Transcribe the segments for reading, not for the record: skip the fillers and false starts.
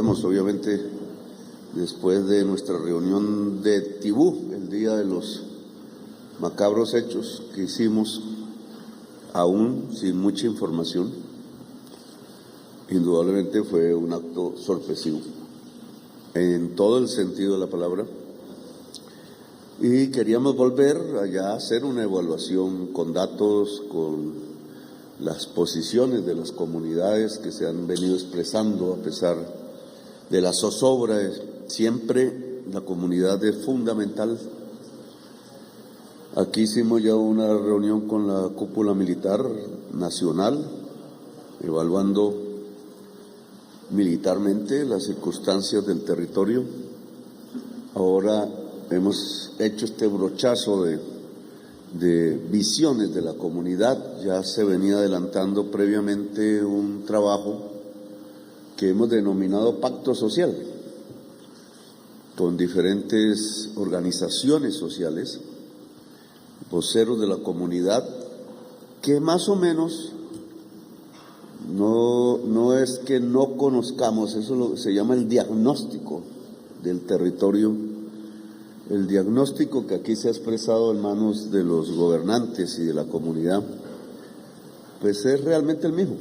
volvemos, obviamente, después de nuestra reunión de Tibú, el día de los macabros hechos que hicimos, aún sin mucha información. Indudablemente fue un acto sorpresivo, en todo el sentido de la palabra, y queríamos volver allá a hacer una evaluación con datos, con las posiciones de las comunidades que se han venido expresando a pesar de la zozobra. Siempre la comunidad es fundamental. Aquí hicimos ya una reunión con la cúpula militar nacional, evaluando militarmente las circunstancias del territorio. Ahora hemos hecho este brochazo de visiones de la comunidad. Ya se venía adelantando previamente un trabajo que hemos denominado Pacto Social, con diferentes organizaciones sociales, voceros de la comunidad, que más o menos no es que no conozcamos, eso se llama el diagnóstico del territorio. El diagnóstico que aquí se ha expresado en manos de los gobernantes y de la comunidad, pues es realmente el mismo.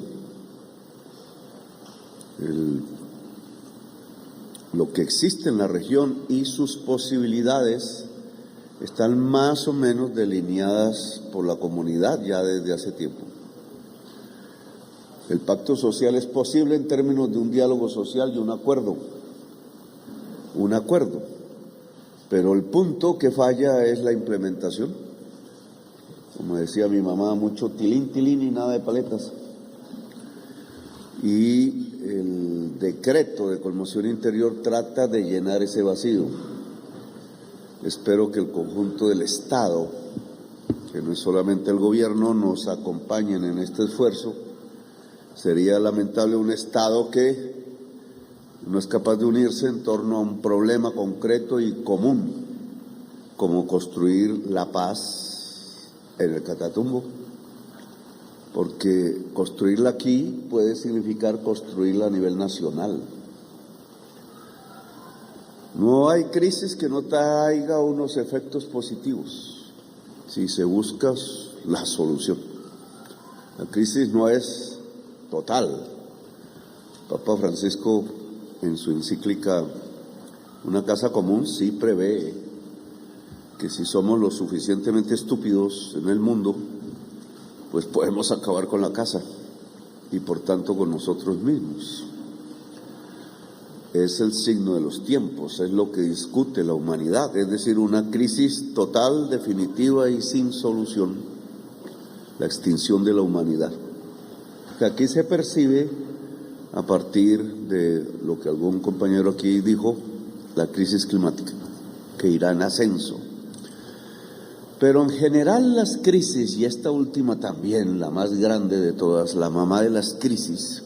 Lo que existe en la región y sus posibilidades están más o menos delineadas por la comunidad ya desde hace tiempo. El pacto social es posible en términos de un diálogo social y un acuerdo. Pero el punto que falla es la implementación. Como decía mi mamá, mucho tilín, tilín y nada de paletas. Y el decreto de conmoción interior trata de llenar ese vacío. Espero que el conjunto del Estado, que no es solamente el gobierno, nos acompañen en este esfuerzo. Sería lamentable un Estado que no es capaz de unirse en torno a un problema concreto y común, como construir la paz en el Catatumbo, porque construirla aquí puede significar construirla a nivel nacional. No hay crisis que no traiga unos efectos positivos si se busca la solución. La crisis no es total. Papa Francisco, en su encíclica Una Casa Común, sí prevé que si somos lo suficientemente estúpidos en el mundo, pues podemos acabar con la casa y por tanto con nosotros mismos. Es el signo de los tiempos, es lo que discute la humanidad, es decir, una crisis total, definitiva y sin solución, la extinción de la humanidad. Que aquí se percibe a partir de lo que algún compañero aquí dijo, la crisis climática, que irá en ascenso. Pero en general las crisis, y esta última también, la más grande de todas, la mamá de las crisis,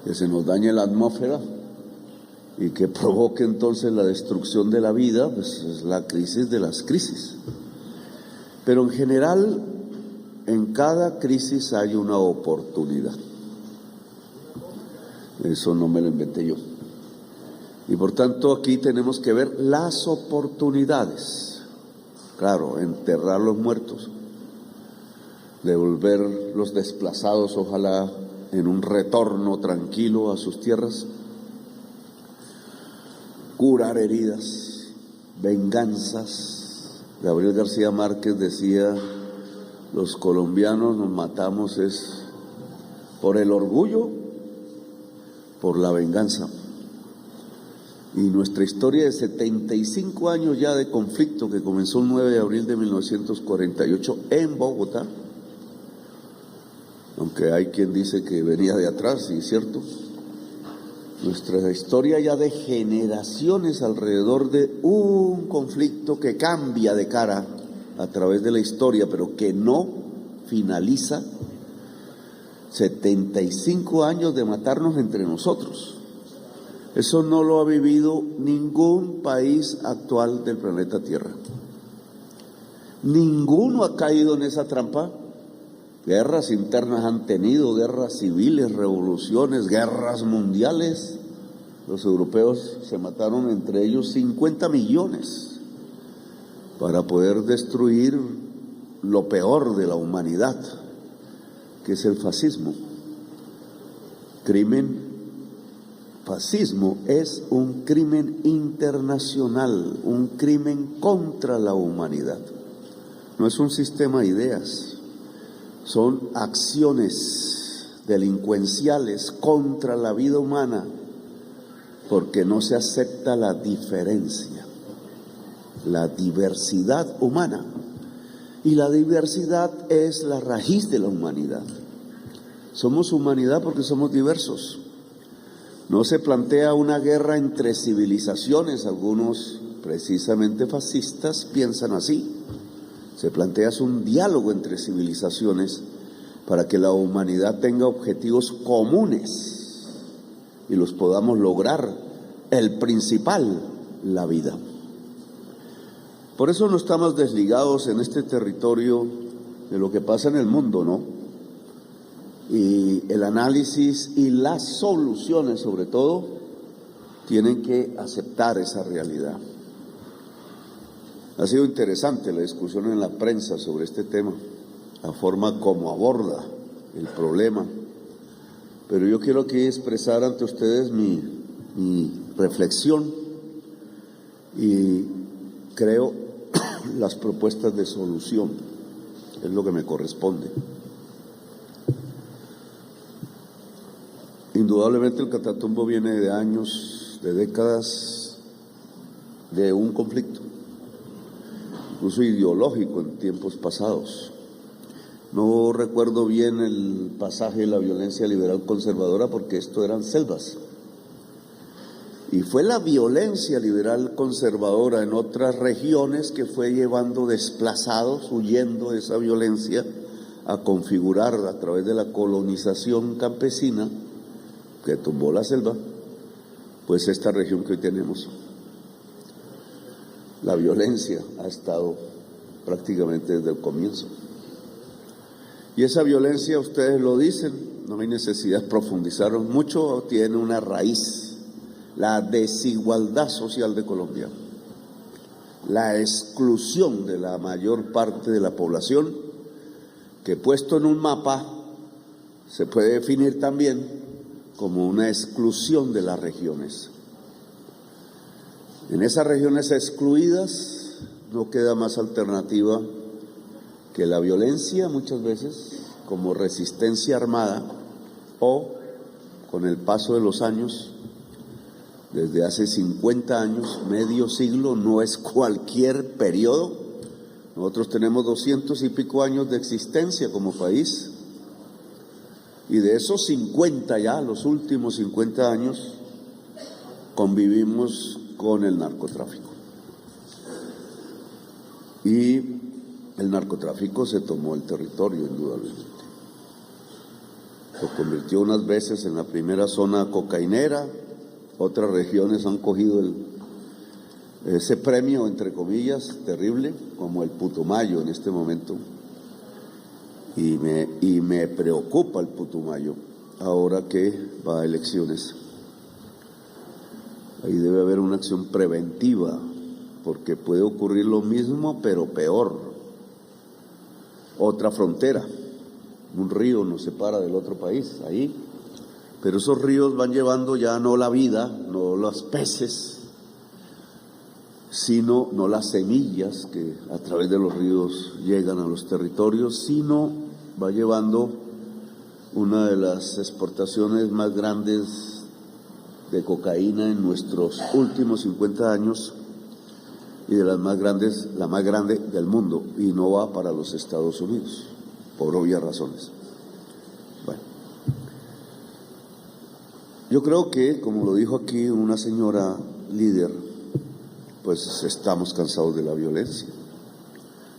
que se nos dañe la atmósfera y que provoque entonces la destrucción de la vida, pues es la crisis de las crisis. Pero en general, en cada crisis hay una oportunidad. Eso no me lo inventé yo. Y por tanto aquí tenemos que ver las oportunidades. Claro, enterrar los muertos, devolver los desplazados, ojalá en un retorno tranquilo a sus tierras, curar heridas, venganzas. Gabriel García Márquez decía, los colombianos nos matamos es por el orgullo, por la venganza. Y nuestra historia de 75 años ya de conflicto que comenzó el 9 de abril de 1948 en Bogotá, aunque hay quien dice que venía de atrás, y es cierto, nuestra historia ya de generaciones alrededor de un conflicto que cambia de cara a través de la historia, pero que no finaliza. 75 años de matarnos entre nosotros. Eso no lo ha vivido ningún país actual del planeta Tierra. Ninguno ha caído en esa trampa. Guerras internas han tenido, guerras civiles, revoluciones, guerras mundiales, Los europeos se mataron entre ellos 50 millones para poder destruir lo peor de la humanidad, que es el fascismo. Fascismo es un crimen internacional, un crimen contra la humanidad. No es un sistema de ideas, son acciones delincuenciales contra la vida humana, porque no se acepta la diferencia, la diversidad humana. Y la diversidad es la raíz de la humanidad. Somos humanidad porque somos diversos. No se plantea una guerra entre civilizaciones, algunos precisamente fascistas piensan así. Se plantea un diálogo entre civilizaciones para que la humanidad tenga objetivos comunes y los podamos lograr. El principal, la vida. Por eso no estamos desligados en este territorio de lo que pasa en el mundo, ¿no? Y el análisis y las soluciones, sobre todo, tienen que aceptar esa realidad. Ha sido interesante la discusión en la prensa sobre este tema, la forma como aborda el problema. Pero yo quiero aquí expresar ante ustedes mi reflexión y creo las propuestas de solución, es lo que me corresponde. Indudablemente el Catatumbo viene de años, de décadas, de un conflicto, incluso ideológico en tiempos pasados. No recuerdo bien el pasaje de la violencia liberal conservadora porque esto eran selvas. Y fue la violencia liberal conservadora en otras regiones que fue llevando desplazados, huyendo de esa violencia, a configurar a través de la colonización campesina, que tumbó la selva, pues esta región que hoy tenemos. La violencia ha estado prácticamente desde el comienzo. Y esa violencia, ustedes lo dicen, no hay necesidad de profundizar mucho, tiene una raíz, la desigualdad social de Colombia, la exclusión de la mayor parte de la población, que puesto en un mapa se puede definir también como una exclusión de las regiones. En esas regiones excluidas no queda más alternativa que la violencia, muchas veces como resistencia armada, o con el paso de los años, desde hace 50 años, medio siglo, no es cualquier periodo. Nosotros tenemos 200 y pico años de existencia como país, y de esos 50 ya, los últimos 50 años, convivimos con el narcotráfico. Y el narcotráfico se tomó el territorio, indudablemente. Lo convirtió unas veces en la primera zona cocainera, otras regiones han cogido ese premio, entre comillas, terrible, como el Putumayo en este momento. Y me preocupa el Putumayo, ahora que va a elecciones. Ahí debe haber una acción preventiva, porque puede ocurrir lo mismo, pero peor. Otra frontera, un río nos separa del otro país, ahí. Pero esos ríos van llevando ya no la vida, no los peces, sino no las semillas que a través de los ríos llegan a los territorios, sino va llevando una de las exportaciones más grandes de cocaína en nuestros últimos 50 años y de las más grandes, la más grande del mundo, y no va para los Estados Unidos, por obvias razones. Bueno, yo creo que, como lo dijo aquí una señora líder, pues estamos cansados de la violencia.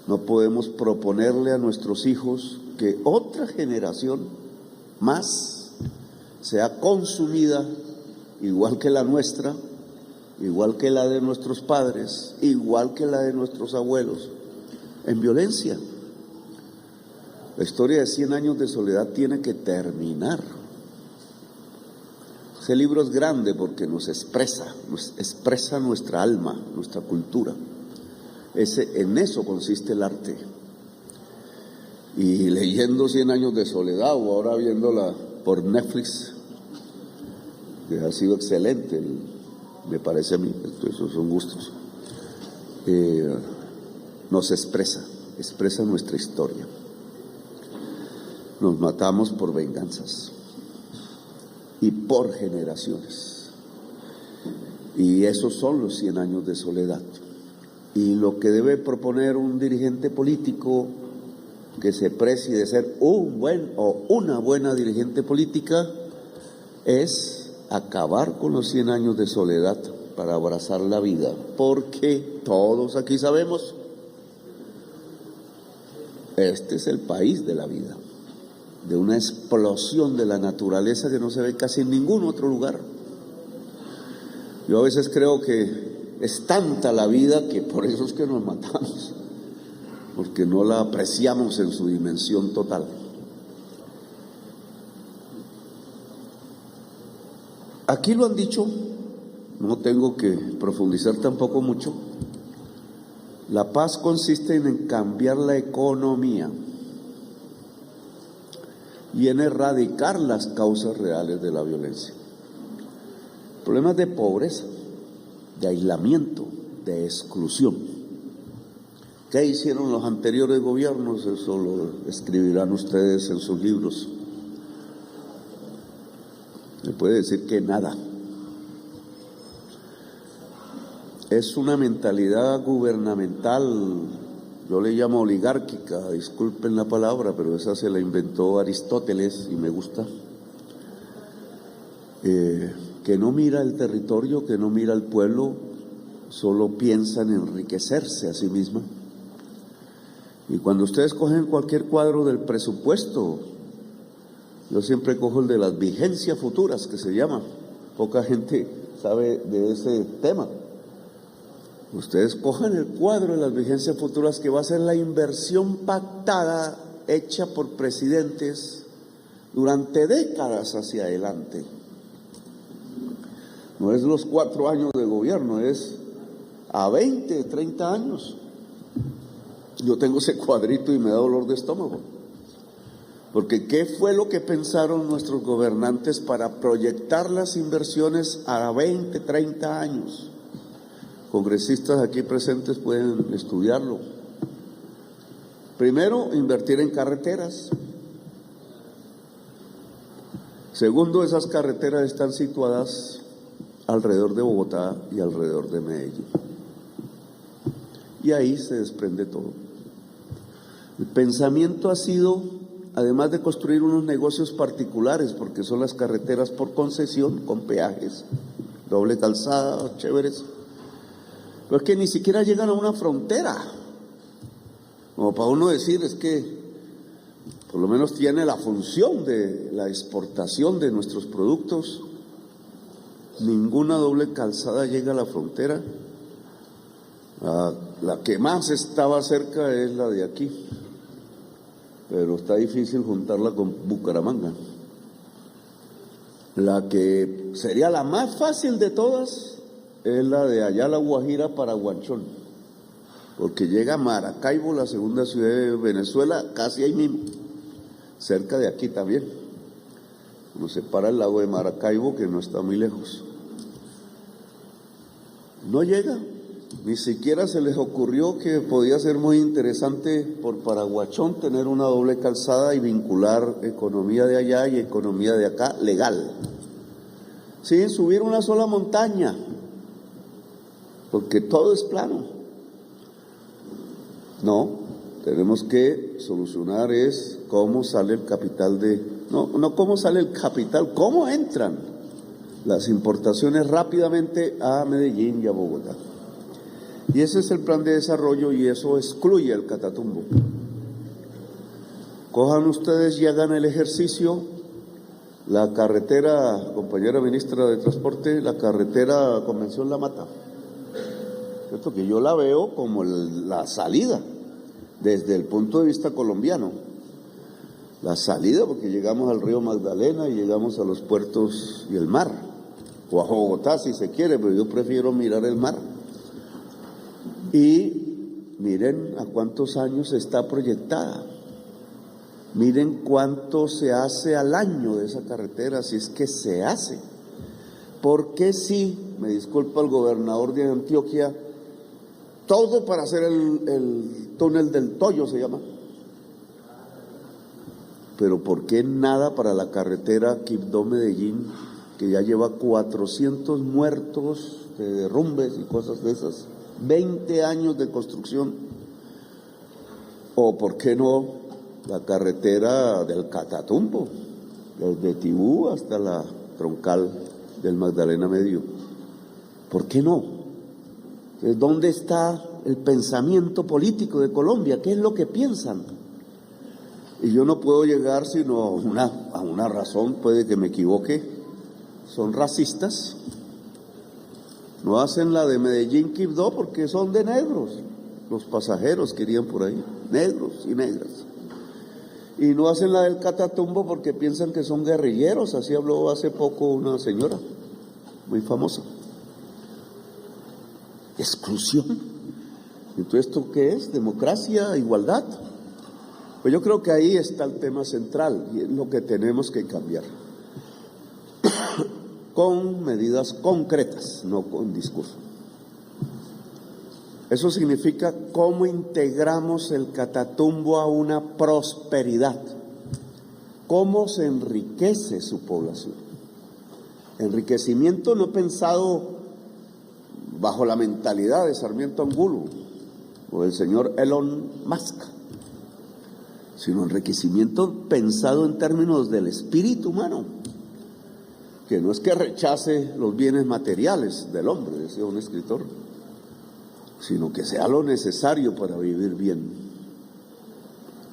No podemos proponerle a nuestros hijos que otra generación más sea consumida igual que la nuestra, igual que la de nuestros padres, igual que la de nuestros abuelos, en violencia. La historia de 100 años de soledad tiene que terminar. Ese libro es grande porque nos expresa nuestra alma, nuestra cultura. En eso consiste el arte. Y leyendo 100 años de soledad, o ahora viéndola por Netflix, que ha sido excelente, me parece a mí, esos son gustos, nos expresa nuestra historia. Nos matamos por venganzas y por generaciones, y esos son los 100 años de soledad. Y lo que debe proponer un dirigente político que se precie de ser un buen o una buena dirigente política es acabar con los 100 años de soledad para abrazar la vida, porque todos aquí sabemos, este es el país de la vida, de una explosión de la naturaleza que no se ve casi en ningún otro lugar. Yo a veces creo que es tanta la vida que por eso es que nos matamos, porque no la apreciamos en su dimensión total. Aquí lo han dicho, no tengo que profundizar tampoco mucho. La paz consiste en cambiar la economía y en erradicar las causas reales de la violencia. Problemas de pobreza, de aislamiento, de exclusión. ¿Qué hicieron los anteriores gobiernos? Eso lo escribirán ustedes en sus libros. Se puede decir que nada. Es una mentalidad gubernamental, yo le llamo oligárquica, disculpen la palabra, pero esa se la inventó Aristóteles y me gusta, que no mira el territorio, que no mira el pueblo, solo piensa en enriquecerse a sí misma. Y cuando ustedes cogen cualquier cuadro del presupuesto, yo siempre cojo el de las vigencias futuras, que se llama, poca gente sabe de ese tema. Ustedes cojan el cuadro de las vigencias futuras, que va a ser la inversión pactada, hecha por presidentes durante décadas hacia adelante. No es los 4 años de gobierno, es a 20, 30 años. Yo tengo ese cuadrito y me da dolor de estómago. Porque ¿qué fue lo que pensaron nuestros gobernantes para proyectar las inversiones a 20, 30 años? Congresistas aquí presentes pueden estudiarlo. Primero, invertir en carreteras. Segundo, esas carreteras están situadas alrededor de Bogotá y alrededor de Medellín. Y ahí se desprende todo. El pensamiento ha sido, además de construir unos negocios particulares, porque son las carreteras por concesión, con peajes, doble calzada, chéveres, pero es que ni siquiera llegan a una frontera, como para uno decir, es que por lo menos tiene la función de la exportación de nuestros productos. Ninguna doble calzada llega a la frontera. La que más estaba cerca es la de aquí, pero está difícil juntarla con Bucaramanga. La que sería la más fácil de todas es la de allá, la Guajira para Guanchón, porque llega a Maracaibo, la segunda ciudad de Venezuela, casi ahí mismo, cerca de aquí también. Nos separa el lago de Maracaibo, que no está muy lejos. No llega. Ni siquiera se les ocurrió que podía ser muy interesante por Paraguachón tener una doble calzada y vincular economía de allá y economía de acá legal, sin subir una sola montaña, porque todo es plano. No, tenemos que solucionar es cómo sale el capital no cómo sale el capital, cómo entran las importaciones rápidamente a Medellín y a Bogotá. Y ese es el plan de desarrollo, y eso excluye el Catatumbo. Cojan ustedes y hagan el ejercicio. La carretera, compañera ministra de Transporte, la carretera Convención La Mata, ¿cierto? Que yo la veo como la salida desde el punto de vista colombiano. La salida, porque llegamos al río Magdalena y llegamos a los puertos y el mar. o a Bogotá si se quiere, pero yo prefiero mirar el mar. Y miren a cuántos años está proyectada. Miren cuánto se hace al año de esa carretera, si es que se hace. Porque sí, me disculpa el gobernador de Antioquia, todo para hacer el túnel del Toyo se llama. Pero ¿por qué nada para la carretera Quibdó-Medellín, que ya lleva 400 muertos de derrumbes y cosas de esas? 20 años de construcción. O ¿por qué no la carretera del Catatumbo, desde Tibú hasta la troncal del Magdalena Medio? ¿Por qué no? Entonces, ¿dónde está el pensamiento político de Colombia? ¿Qué es lo que piensan? Y yo no puedo llegar sino a una razón, puede que me equivoque. Son racistas. No hacen la de Medellín-Quibdó porque son de negros. Los pasajeros que irían por ahí, negros y negras. Y no hacen la del Catatumbo porque piensan que son guerrilleros. Así habló hace poco una señora muy famosa. Exclusión. Entonces, ¿esto qué es? ¿Democracia? ¿Igualdad? Pues yo creo que ahí está el tema central y es lo que tenemos que cambiar. Con medidas concretas, no con discurso. Eso significa cómo integramos el Catatumbo a una prosperidad, cómo se enriquece su población. Enriquecimiento no pensado bajo la mentalidad de Sarmiento Angulo o del señor Elon Musk, sino enriquecimiento pensado en términos del espíritu humano, que no es que rechace los bienes materiales del hombre, decía un escritor, sino que sea lo necesario para vivir bien.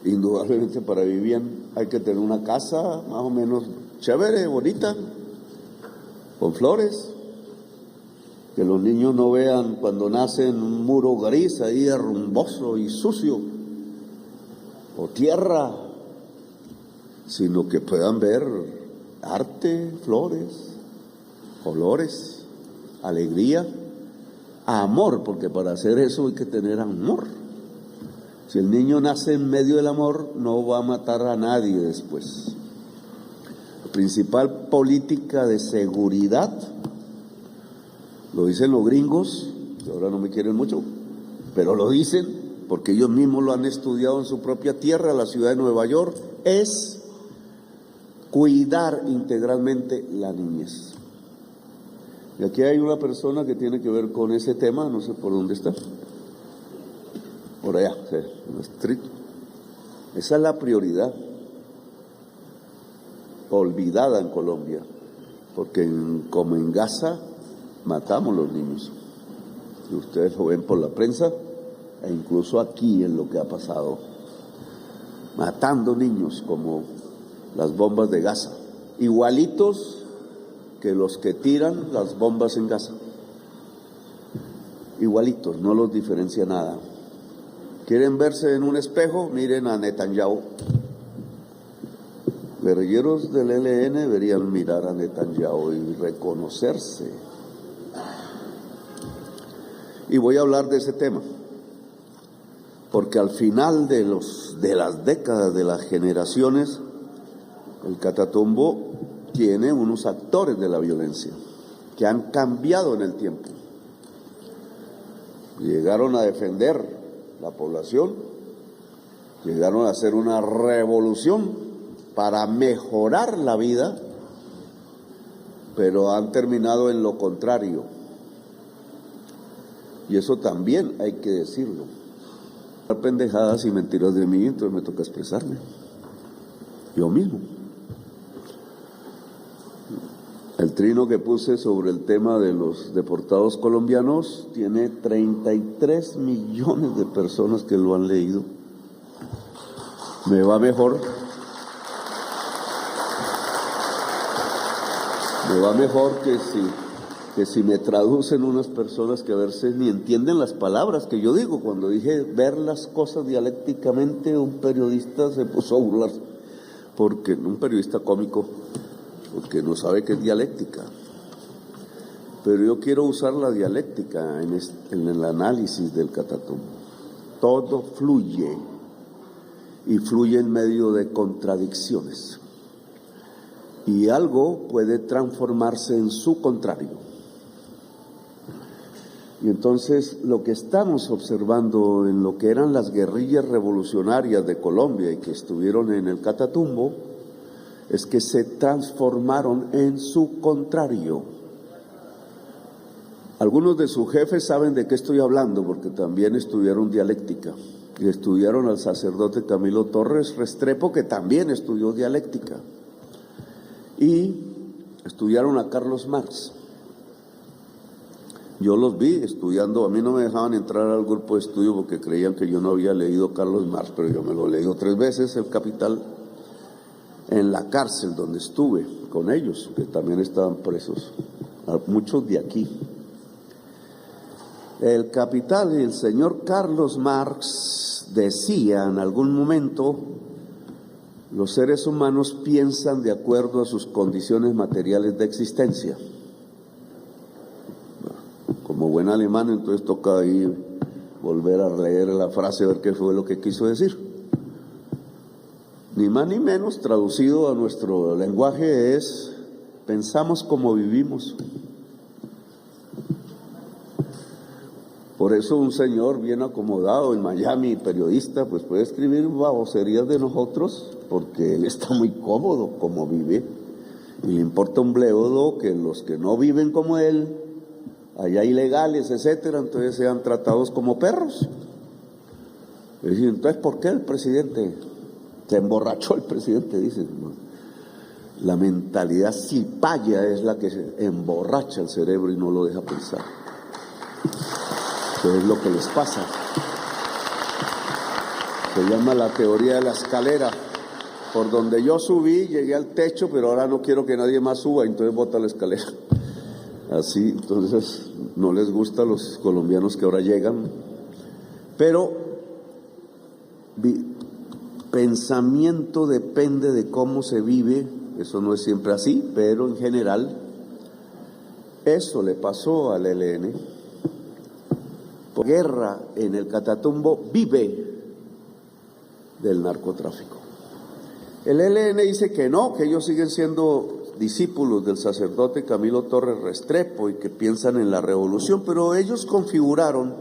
Indudablemente para vivir bien hay que tener una casa más o menos chévere, bonita, con flores, que los niños no vean cuando nacen un muro gris ahí rumboso y sucio, o tierra, sino que puedan ver arte, flores, colores, alegría, amor, porque para hacer eso hay que tener amor. Si el niño nace en medio del amor, no va a matar a nadie después. La principal política de seguridad, lo dicen los gringos, que ahora no me quieren mucho, pero lo dicen porque ellos mismos lo han estudiado en su propia tierra, la ciudad de Nueva York, es cuidar integralmente la niñez. Y aquí hay una persona que tiene que ver con ese tema, no sé por dónde está, por allá, en estricto. Esa es la prioridad, olvidada en Colombia, porque como en Gaza matamos los niños, y ustedes lo ven por la prensa, e incluso aquí en lo que ha pasado, matando niños como las bombas de Gaza, igualitos que los que tiran las bombas en Gaza, igualitos, no los diferencia nada. ¿Quieren verse en un espejo? Miren a Netanyahu. Guerrilleros del ELN deberían mirar a Netanyahu y reconocerse. Y voy a hablar de ese tema, porque al final de las décadas, de las generaciones, el Catatumbo tiene unos actores de la violencia que han cambiado en el tiempo. Llegaron a defender la población, llegaron a hacer una revolución para mejorar la vida, pero han terminado en lo contrario. Y eso también hay que decirlo. Pendejadas y mentiras de mí, entonces me toca expresarme yo mismo. El trino que puse sobre el tema de los deportados colombianos tiene 33 millones de personas que lo han leído. Me va mejor que si me traducen unas personas que a veces ni entienden las palabras que yo digo. Cuando dije ver las cosas dialécticamente, un periodista se puso a burlar, porque un periodista cómico, porque no sabe qué es dialéctica. Pero yo quiero usar la dialéctica en el análisis del Catatumbo. Todo fluye y fluye en medio de contradicciones. Y algo puede transformarse en su contrario. Y entonces lo que estamos observando en lo que eran las guerrillas revolucionarias de Colombia y que estuvieron en el Catatumbo es que se transformaron en su contrario. Algunos de sus jefes saben de qué estoy hablando porque también estudiaron dialéctica y estudiaron al sacerdote Camilo Torres Restrepo, que también estudió dialéctica, y estudiaron a Carlos Marx. Yo los vi estudiando, a mí no me dejaban entrar al grupo de estudio porque creían que yo no había leído Carlos Marx, pero yo me lo he leído 3 veces, El Capital, en la cárcel donde estuve con ellos, que también estaban presos, muchos de aquí. El Capital, y el señor Carlos Marx decía en algún momento: los seres humanos piensan de acuerdo a sus condiciones materiales de existencia. Como buen alemán, entonces toca ahí volver a leer la frase, a ver qué fue lo que quiso decir. Ni más ni menos, traducido a nuestro lenguaje, es: pensamos como vivimos. Por eso un señor bien acomodado en Miami, periodista, pues puede escribir baboserías de nosotros porque él está muy cómodo como vive y le importa un bledo que los que no viven como él, allá ilegales, etcétera, entonces sean tratados como perros. Es decir, entonces, ¿por qué el presidente se emborrachó? El presidente dice: la mentalidad cipaya es la que emborracha el cerebro y no lo deja pensar. Eso es lo que les pasa. Se llama la teoría de la escalera. Por donde yo subí, llegué al techo, pero ahora no quiero que nadie más suba, entonces bota la escalera. Así, entonces, no les gusta a los colombianos que ahora llegan. Pero pensamiento depende de cómo se vive. Eso no es siempre así, pero en general eso le pasó al ELN. Por guerra en el Catatumbo vive del narcotráfico. El ELN dice que no, que ellos siguen siendo discípulos del sacerdote Camilo Torres Restrepo y que piensan en la revolución, pero ellos configuraron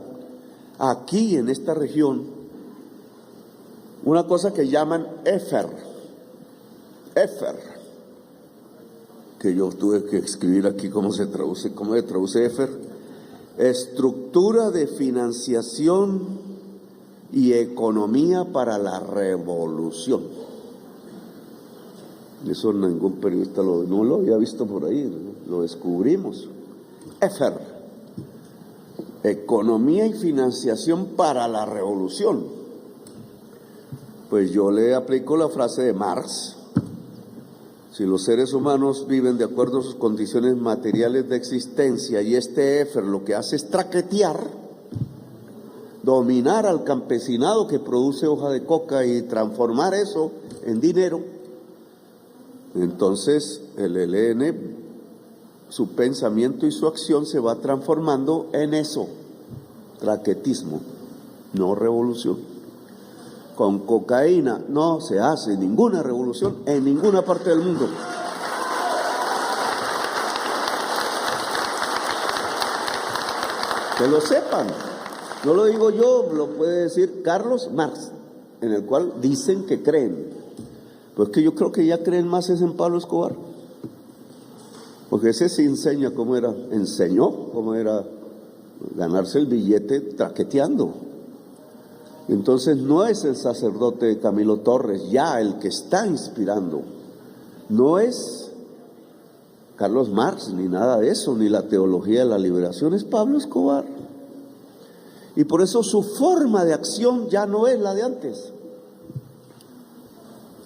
aquí en esta región una cosa que llaman EFER, que yo tuve que escribir aquí cómo se traduce EFER: estructura de financiación y economía para la revolución. Eso ningún periodista no lo había visto por ahí, lo descubrimos. EFER, economía y financiación para la revolución. Pues yo le aplico la frase de Marx: si los seres humanos viven de acuerdo a sus condiciones materiales de existencia y este EFER lo que hace es traquetear, dominar al campesinado que produce hoja de coca y transformar eso en dinero, entonces el ELN, su pensamiento y su acción se va transformando en eso, traquetismo, no revolución. Con cocaína no se hace ninguna revolución en ninguna parte del mundo. Que lo sepan, no lo digo yo, lo puede decir Carlos Marx, en el cual dicen que creen. Pues que yo creo que ya creen más es en Pablo Escobar, porque ese sí enseñó cómo era ganarse el billete traqueteando. Entonces no es el sacerdote Camilo Torres ya el que está inspirando, no es Carlos Marx ni nada de eso, ni la teología de la liberación, es Pablo Escobar. Y por eso su forma de acción ya no es la de antes,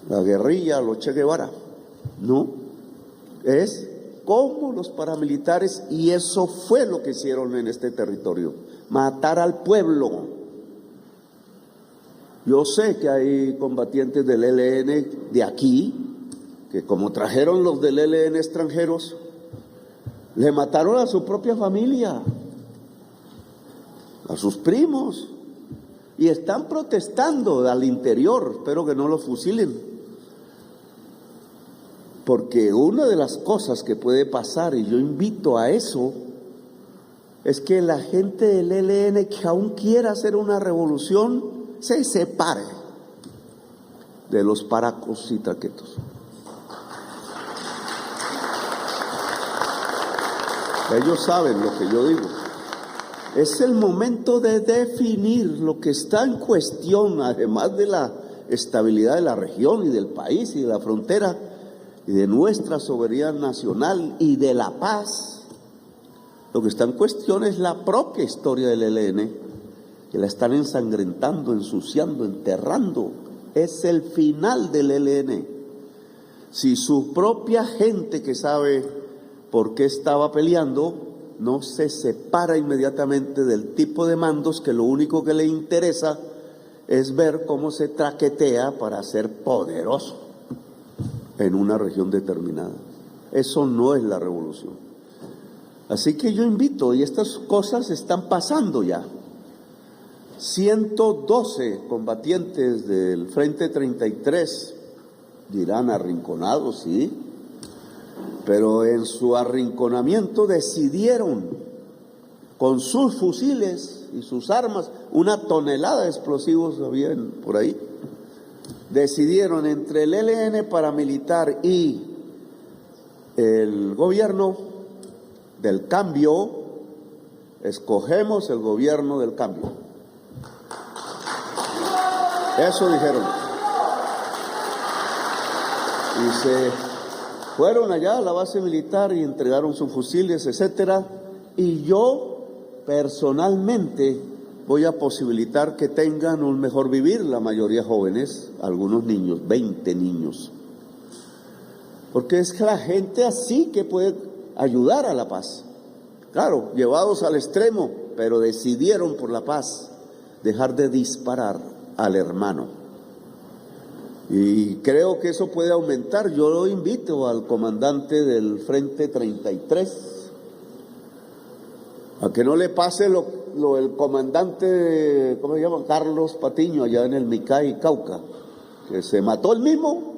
la guerrilla, los Che Guevara, no, es como los paramilitares, y eso fue lo que hicieron en este territorio, matar al pueblo. Yo sé que hay combatientes del ELN de aquí, que como trajeron los del ELN extranjeros, Le mataron a su propia familia, a sus primos, y están protestando al interior. Espero que no los fusilen, porque una de las cosas que puede pasar, y yo invito a eso, es que la gente del ELN que aún quiera hacer una revolución se separe de los paracos y traquetos. Ellos saben lo que yo digo. Es el momento de definir lo que está en cuestión, además de la estabilidad de la región y del país y de la frontera y de nuestra soberanía nacional y de la paz. Lo que está en cuestión es la propia historia del ELN, que la están ensangrentando, ensuciando, enterrando. Es el final del ELN. Si su propia gente, que sabe por qué estaba peleando, no se separa inmediatamente del tipo de mandos que lo único que le interesa es ver cómo se traquetea para ser poderoso en una región determinada. Eso no es la revolución. Así que yo invito, y estas cosas están pasando ya. 112 combatientes del Frente 33, dirán arrinconados, sí, pero en su arrinconamiento decidieron, con sus fusiles y sus armas, 1 tonelada de explosivos habían por ahí, decidieron entre el ELN paramilitar y el gobierno del cambio, escogemos el gobierno del cambio. Eso dijeron. Y se fueron allá a la base militar y entregaron sus fusiles, etcétera. Y yo personalmente voy a posibilitar que tengan un mejor vivir, la mayoría jóvenes, algunos niños, 20 niños. Porque es la gente así que puede ayudar a la paz. Claro, llevados al extremo, pero decidieron por la paz dejar de disparar al hermano. Y creo que eso puede aumentar. Yo lo invito al comandante del Frente 33 a que no le pase lo el comandante, ¿cómo se llama? Carlos Patiño, allá en el Micay, Cauca, que se mató el mismo.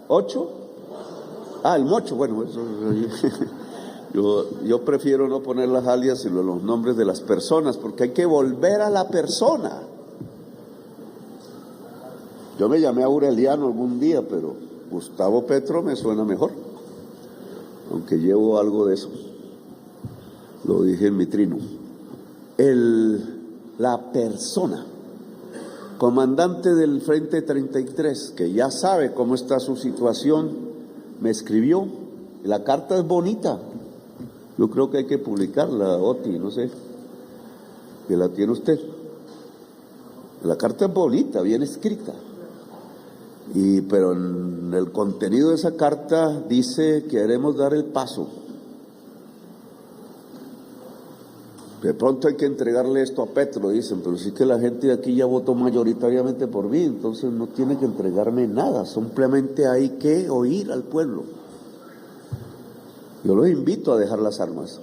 8. El Mocho, bueno, eso, yo prefiero no poner las alias sino los nombres de las personas, porque hay que volver a la persona. Yo me llamé Aureliano algún día, pero Gustavo Petro me suena mejor, aunque llevo algo de eso. Lo dije en mi trino. La persona, comandante del Frente 33, que ya sabe cómo está su situación, me escribió. La carta es bonita. Yo creo que hay que publicarla, Oti, no sé, que la tiene usted. La carta es bonita, bien escrita. Pero en el contenido de esa carta dice que queremos dar el paso. De pronto hay que entregarle esto a Petro, dicen, pero sí que la gente de aquí ya votó mayoritariamente por mí, entonces no tiene que entregarme nada, simplemente hay que oír al pueblo. Yo los invito a dejar las armas,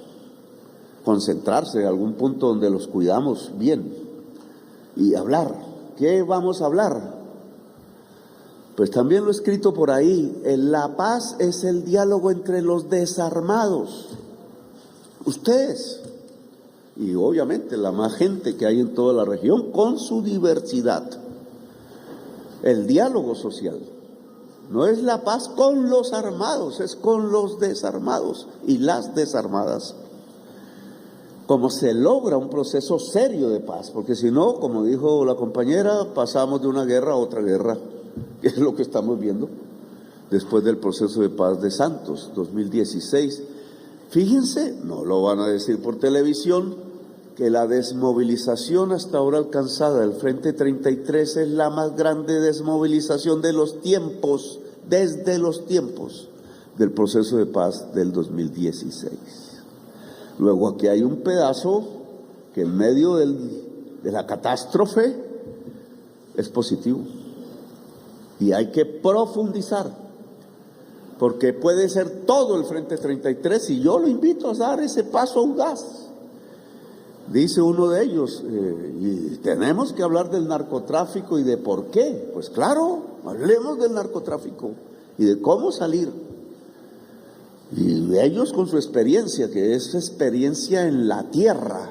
concentrarse en algún punto donde los cuidamos bien y hablar. ¿Qué vamos a hablar? Pues también lo he escrito por ahí, la paz es el diálogo entre los desarmados, ustedes, y obviamente la más gente que hay en toda la región con su diversidad. El diálogo social no es la paz con los armados, es con los desarmados y las desarmadas. Como se logra un proceso serio de paz, porque si no, como dijo la compañera, pasamos de una guerra a otra guerra, que es lo que estamos viendo después del proceso de paz de Santos, 2016. Fíjense, no lo van a decir por televisión, que la desmovilización hasta ahora alcanzada del Frente 33 es la más grande desmovilización de los tiempos, desde los tiempos del proceso de paz del 2016. Luego aquí hay un pedazo que en medio de la catástrofe es positivo y hay que profundizar. porque puede ser todo el Frente 33 y yo lo invito a dar ese paso audaz. Dice uno de ellos, y tenemos que hablar del narcotráfico y de por qué. Pues claro, hablemos del narcotráfico y de cómo salir. Y ellos con su experiencia, que es experiencia en la tierra,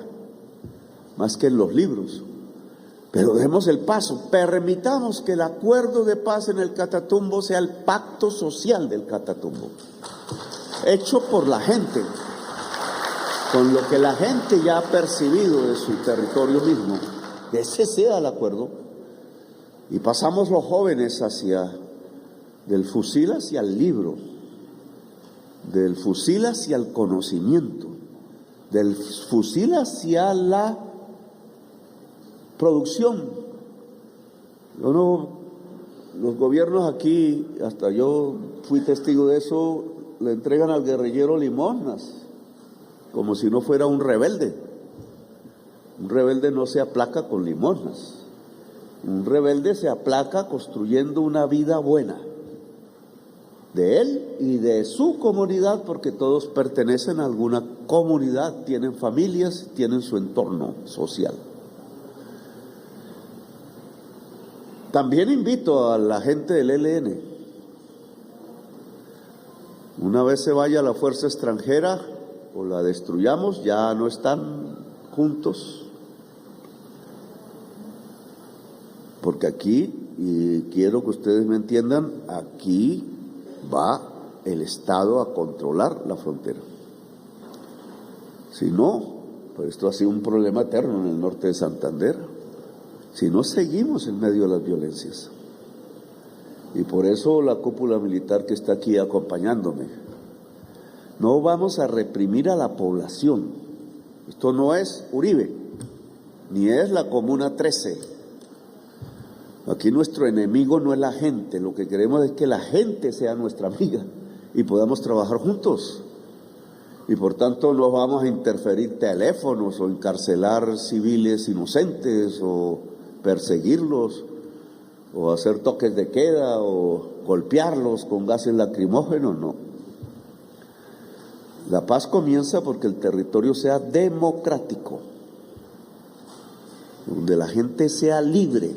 más que en los libros. Pero demos el paso, permitamos que el acuerdo de paz en el Catatumbo sea el pacto social del Catatumbo, hecho por la gente, con lo que la gente ya ha percibido de su territorio mismo, que ese sea el acuerdo, y pasamos los jóvenes del fusil hacia el libro, del fusil hacia el conocimiento, del fusil hacia la producción. Los gobiernos aquí, hasta yo fui testigo de eso, le entregan al guerrillero limosnas, como si no fuera un rebelde. Un rebelde no se aplaca con limosnas. Un rebelde se aplaca construyendo una vida buena, de él y de su comunidad, porque todos pertenecen a alguna comunidad, tienen familias, tienen su entorno social. También invito a la gente del ELN, una vez se vaya la fuerza extranjera o la destruyamos, ya no están juntos, porque aquí, y quiero que ustedes me entiendan, aquí va el Estado a controlar la frontera. Si no, pues esto ha sido un problema eterno en el norte de Santander. Si no, seguimos en medio de las violencias. Y por eso la cúpula militar que está aquí acompañándome, no vamos a reprimir a la población. Esto no es Uribe, ni es la Comuna 13. Aquí nuestro enemigo no es la gente, lo que queremos es que la gente sea nuestra amiga y podamos trabajar juntos. Y por tanto no vamos a interferir teléfonos o encarcelar civiles inocentes o perseguirlos o hacer toques de queda o golpearlos con gases lacrimógenos, no. La paz comienza porque el territorio sea democrático, donde la gente sea libre.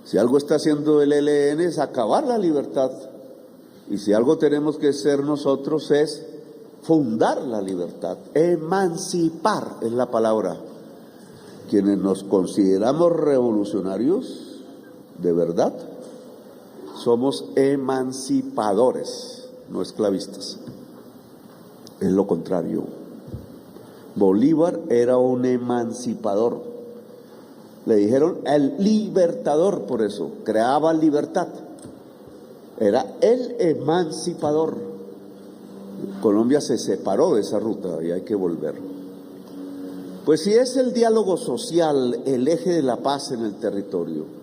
Si algo está haciendo el ELN es acabar la libertad, y si algo tenemos que ser nosotros es fundar la libertad, emancipar es la palabra. Quienes nos consideramos revolucionarios de verdad, somos emancipadores, no esclavistas. Es lo contrario. Bolívar era un emancipador. Le dijeron el libertador, por eso, creaba libertad. Era el emancipador. Colombia se separó de esa ruta y hay que volver. Pues si es el diálogo social el eje de la paz en el territorio,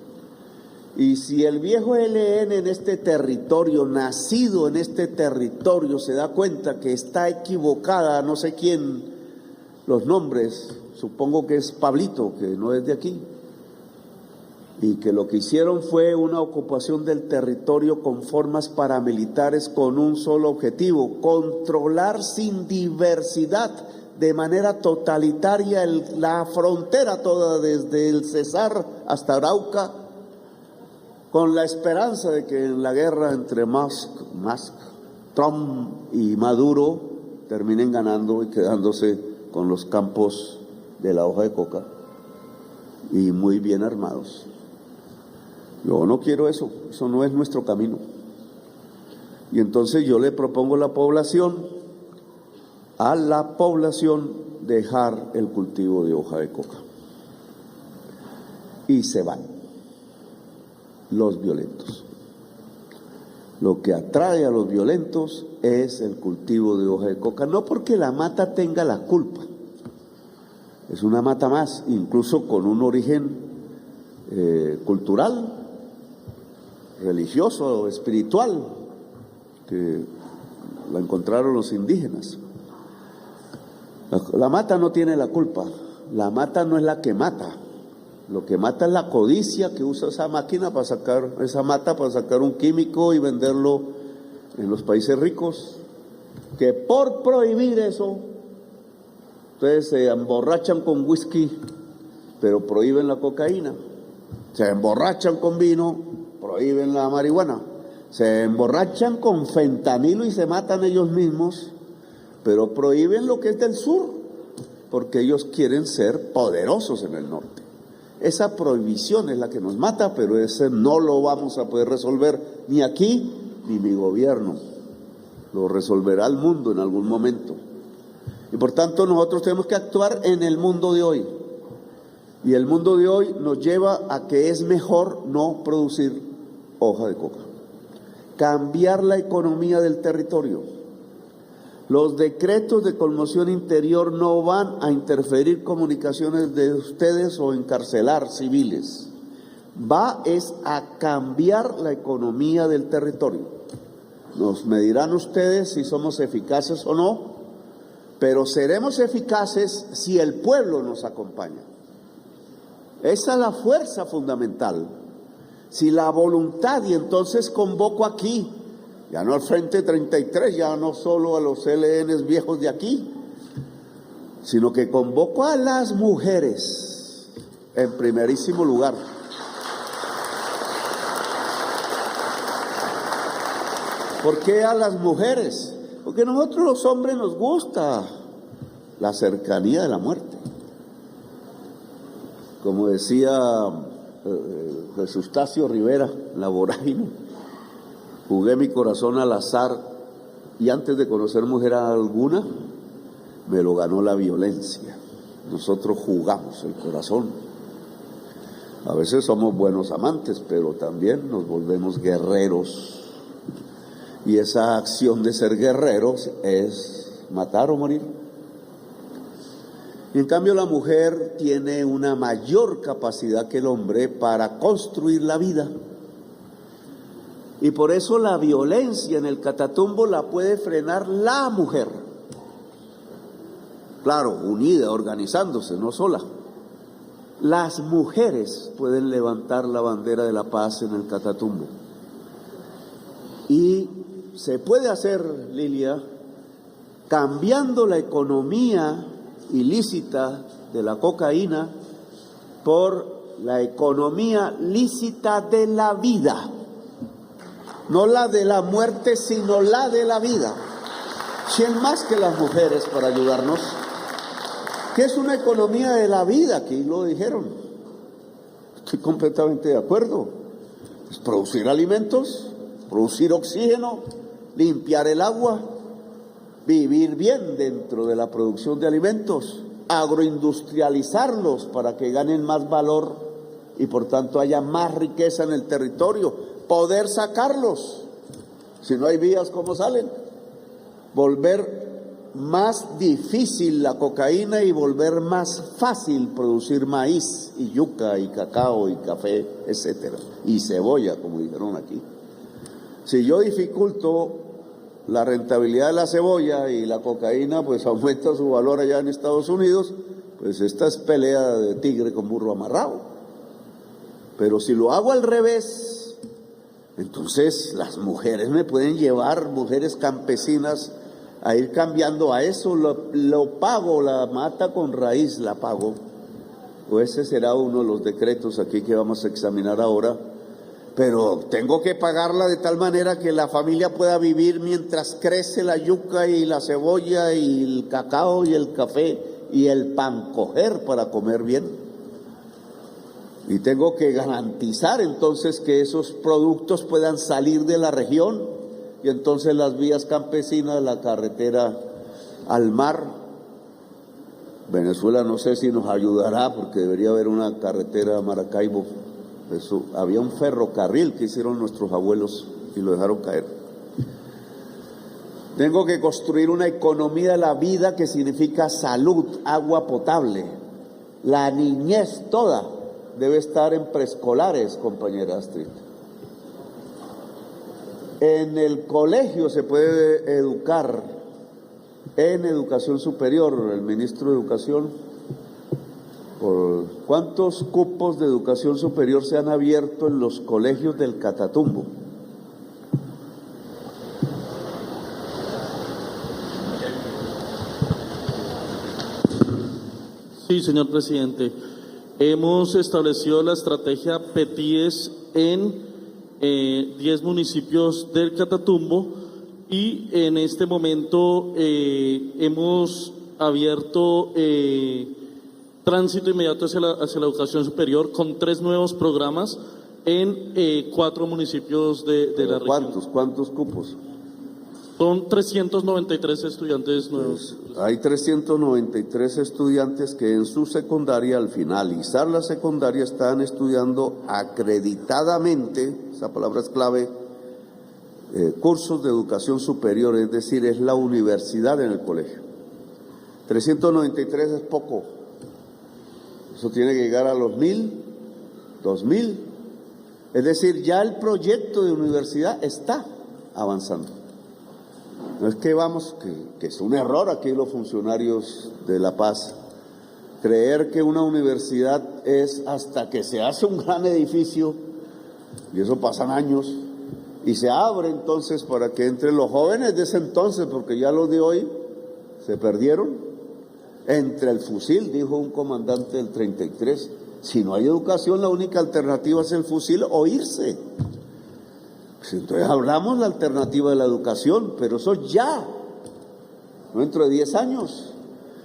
y si el viejo ELN en este territorio, nacido en este territorio, se da cuenta que está equivocada, no sé quién, los nombres, supongo que es Pablito, que no es de aquí, y que lo que hicieron fue una ocupación del territorio con formas paramilitares con un solo objetivo: controlar sin diversidad, de manera totalitaria, la frontera toda, desde el Cesar hasta Arauca, con la esperanza de que en la guerra entre Musk, Trump y Maduro terminen ganando y quedándose con los campos de la hoja de coca y muy bien armados. Yo no quiero eso, eso no es nuestro camino. Y entonces yo le propongo a la población dejar el cultivo de hoja de coca. Y se van los violentos. Lo que atrae a los violentos es el cultivo de hoja de coca, no porque la mata tenga la culpa, es una mata más, incluso con un origen cultural, religioso, espiritual, que la encontraron los indígenas. La mata no tiene la culpa, la mata no es la que mata. Lo que mata es la codicia que usa esa máquina para sacar, esa mata para sacar un químico y venderlo en los países ricos, que por prohibir eso, entonces se emborrachan con whisky, pero prohíben la cocaína. Se emborrachan con vino, prohíben la marihuana. Se emborrachan con fentanilo y se matan ellos mismos, pero prohíben lo que es del sur, porque ellos quieren ser poderosos en el norte. Esa prohibición es la que nos mata, pero ese no lo vamos a poder resolver ni aquí ni mi gobierno. Lo resolverá el mundo en algún momento. Y por tanto nosotros tenemos que actuar en el mundo de hoy. Y el mundo de hoy nos lleva a que es mejor no producir hoja de coca. Cambiar la economía del territorio. Los decretos de conmoción interior no van a interferir comunicaciones de ustedes o encarcelar civiles. Va es a cambiar la economía del territorio. Nos medirán ustedes si somos eficaces o no, pero seremos eficaces si el pueblo nos acompaña. Esa es la fuerza fundamental. Si la voluntad, y entonces convoco aquí, ya no al Frente 33, ya no solo a los LNs viejos de aquí, sino que convoco a las mujeres en primerísimo lugar. ¿Por qué a las mujeres? Porque a nosotros los hombres nos gusta la cercanía de la muerte. Como decía Jesús Tacio Rivera, la vorágine, jugué mi corazón al azar y antes de conocer mujer alguna, me lo ganó la violencia. Nosotros jugamos el corazón. A veces somos buenos amantes, pero también nos volvemos guerreros. Y esa acción de ser guerreros es matar o morir. Y en cambio la mujer tiene una mayor capacidad que el hombre para construir la vida. Y por eso la violencia en el Catatumbo la puede frenar la mujer. Claro, unida, organizándose, no sola. Las mujeres pueden levantar la bandera de la paz en el Catatumbo. Y se puede hacer, Lilia, cambiando la economía ilícita de la cocaína por la economía lícita de la vida. No la de la muerte, sino la de la vida. ¿Quién más que las mujeres para ayudarnos? ¿Qué es una economía de la vida? Aquí lo dijeron. Estoy completamente de acuerdo. Es producir alimentos, producir oxígeno, limpiar el agua, vivir bien dentro de la producción de alimentos, agroindustrializarlos para que ganen más valor y por tanto haya más riqueza en el territorio, poder sacarlos. Si no hay vías, ¿cómo salen? Volver más difícil la cocaína y volver más fácil producir maíz y yuca y cacao y café, etcétera, y cebolla, como dijeron aquí. Si yo dificulto la rentabilidad de la cebolla y la cocaína, pues aumenta su valor allá en Estados Unidos, pues esta es pelea de tigre con burro amarrado. Pero si lo hago al revés, entonces las mujeres me pueden llevar, mujeres campesinas, a ir cambiando a eso. Lo pago, la mata con raíz la pago. O ese será uno de los decretos aquí que vamos a examinar ahora. Pero tengo que pagarla de tal manera que la familia pueda vivir mientras crece la yuca y la cebolla y el cacao y el café y el pan coger para comer bien. Y tengo que garantizar entonces que esos productos puedan salir de la región y entonces las vías campesinas, la carretera al mar. Venezuela no sé si nos ayudará porque debería haber una carretera a Maracaibo. Eso, había un ferrocarril que hicieron nuestros abuelos y lo dejaron caer. Tengo que construir una economía de la vida que significa salud, agua potable. La niñez toda debe estar en preescolares, compañera Astrid. En el colegio se puede educar, en educación superior, el ministro de Educación. ¿Cuántos cupos de educación superior se han abierto en los colegios del Catatumbo? Sí, señor presidente. Hemos establecido la estrategia PETIES en 10 municipios del Catatumbo y en este momento hemos abierto tránsito inmediato hacia la educación superior con 3 nuevos programas en 4 municipios de la región. ¿Cuántos cupos? Son 393 estudiantes nuevos. Pues hay 393 estudiantes que en su secundaria, al finalizar la secundaria, están estudiando acreditadamente, esa palabra es clave, cursos de educación superior, es decir, es la universidad en el colegio. 393 es poco. Eso tiene que llegar a los 1.000, 2.000. Es decir, ya el proyecto de universidad está avanzando. No es que que es un error aquí los funcionarios de La Paz, creer que una universidad es hasta que se hace un gran edificio, y eso pasan años, y se abre entonces para que entren los jóvenes de ese entonces, porque ya los de hoy se perdieron. Entre el fusil, dijo un comandante del 33, si no hay educación, la única alternativa es el fusil o irse. Entonces hablamos la alternativa de la educación, pero eso ya, no dentro de 10 años.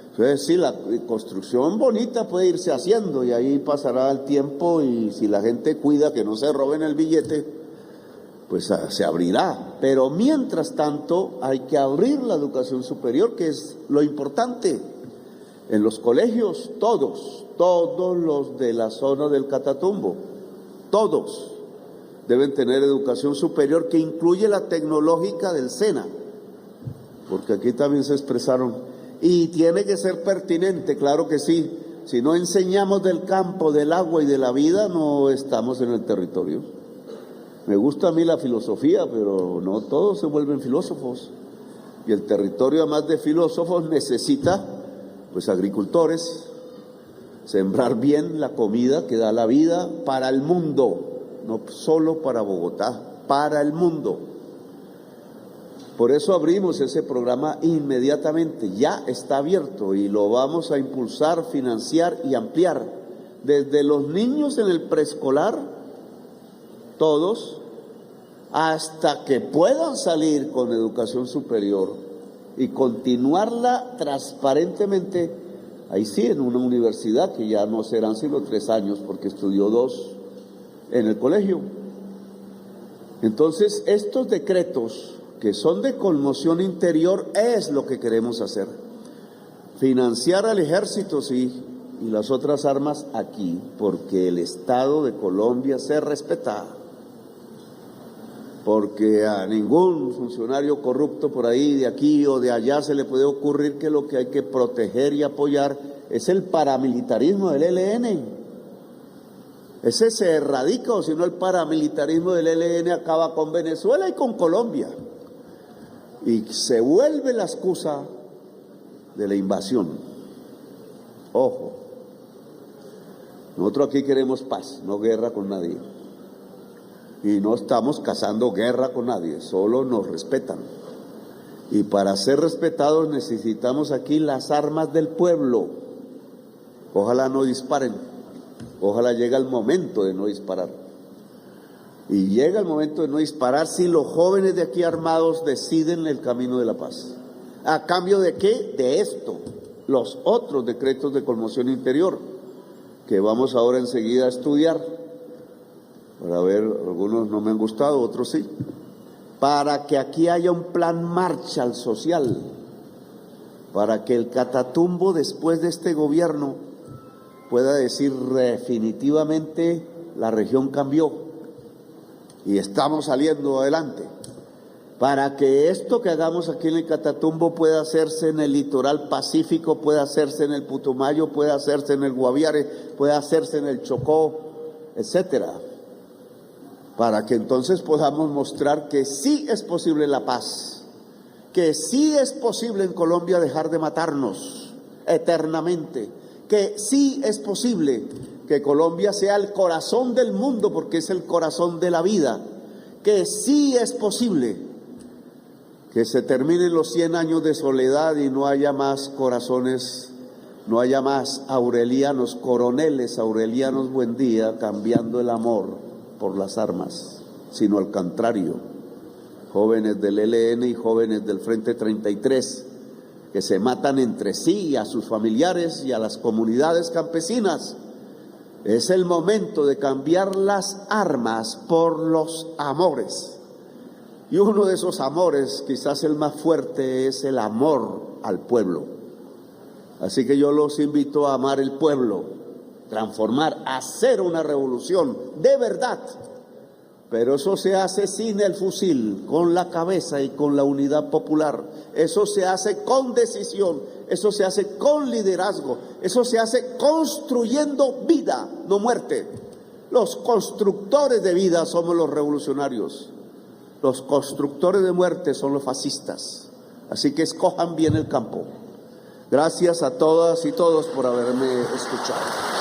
Entonces sí, la construcción bonita puede irse haciendo y ahí pasará el tiempo y si la gente cuida que no se roben el billete, pues se abrirá. Pero mientras tanto hay que abrir la educación superior, que es lo importante. En los colegios, todos los de la zona del Catatumbo, todos deben tener educación superior que incluye la tecnológica del SENA, porque aquí también se expresaron, y tiene que ser pertinente, claro que sí. Si no enseñamos del campo, del agua y de la vida, no estamos en el territorio. Me gusta a mí la filosofía, pero no todos se vuelven filósofos, y el territorio, además de filósofos, necesita pues agricultores, sembrar bien la comida que da la vida para el mundo, no solo para Bogotá, para el mundo. Por eso abrimos ese programa inmediatamente, ya está abierto y lo vamos a impulsar, financiar y ampliar. Desde los niños en el preescolar, todos, hasta que puedan salir con educación superior y continuarla transparentemente, ahí sí, en una universidad que ya no serán sino 3 años, porque estudió 2 en el colegio. Entonces, estos decretos que son de conmoción interior es lo que queremos hacer. Financiar al ejército, sí, y las otras armas aquí, porque el Estado de Colombia se respeta. Porque a ningún funcionario corrupto por ahí, de aquí o de allá, se le puede ocurrir que lo que hay que proteger y apoyar es el paramilitarismo del ELN. Ese se erradica, o si no el paramilitarismo del ELN acaba con Venezuela y con Colombia. Y se vuelve la excusa de la invasión. Ojo, nosotros aquí queremos paz, no guerra con nadie. Y no estamos cazando guerra con nadie, solo nos respetan. Y para ser respetados necesitamos aquí las armas del pueblo. Ojalá no disparen, ojalá llegue el momento de no disparar. Y llega el momento de no disparar si los jóvenes de aquí armados deciden el camino de la paz. ¿A cambio de qué? De esto, los otros decretos de conmoción interior, que vamos ahora enseguida a estudiar. Para ver, algunos no me han gustado, otros sí. Para que aquí haya un plan Marshall social, para que el Catatumbo después de este gobierno pueda decir definitivamente la región cambió y estamos saliendo adelante. Para que esto que hagamos aquí en el Catatumbo pueda hacerse en el litoral pacífico, pueda hacerse en el Putumayo, pueda hacerse en el Guaviare, pueda hacerse en el Chocó, etcétera. Para que entonces podamos mostrar que sí es posible la paz, que sí es posible en Colombia dejar de matarnos eternamente, que sí es posible que Colombia sea el corazón del mundo porque es el corazón de la vida, que sí es posible que se terminen los 100 años de soledad y no haya más corazones no haya más aurelianos, coroneles aurelianos Buendía cambiando el amor por las armas, sino al contrario, jóvenes del ELN y jóvenes del Frente 33 que se matan entre sí, a sus familiares y a las comunidades campesinas. Es el momento de cambiar las armas por los amores. Y uno de esos amores, quizás el más fuerte, es el amor al pueblo. Así que yo los invito a amar el pueblo, transformar, hacer una revolución de verdad. Pero eso se hace sin el fusil, con la cabeza y con la unidad popular. Eso se hace con decisión, eso se hace con liderazgo, eso se hace construyendo vida, no muerte. Los constructores de vida somos los revolucionarios. Los constructores de muerte son los fascistas. Así que escojan bien el campo. Gracias a todas y todos por haberme escuchado.